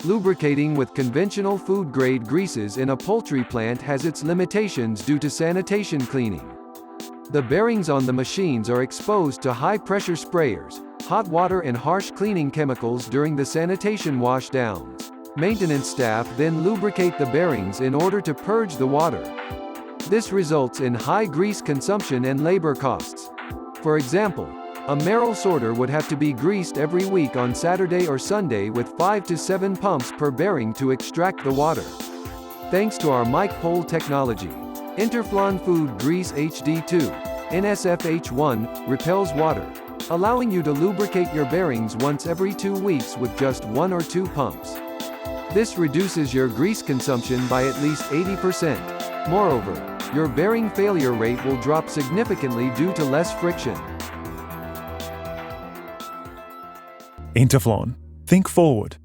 Lubricating with conventional food-grade greases in a poultry plant has its limitations due to sanitation cleaning. The bearings on the machines are exposed to high-pressure sprayers, hot water and harsh cleaning chemicals during the sanitation washdowns. Maintenance staff then lubricate the bearings in order to purge the water. This results in high grease consumption and labor costs. For example, a Marel Sorter would have to be greased every week on Saturday or Sunday with 5 to 7 pumps per bearing to extract the water. Thanks to our MicPol technology, Interflon Food Grease HD2, NSFH1, repels water, allowing you to lubricate your bearings once every 2 weeks with just 1 or 2 pumps. This reduces your grease consumption by at least 80%. Moreover, your bearing failure rate will drop significantly due to less friction. Interflon. Think forward.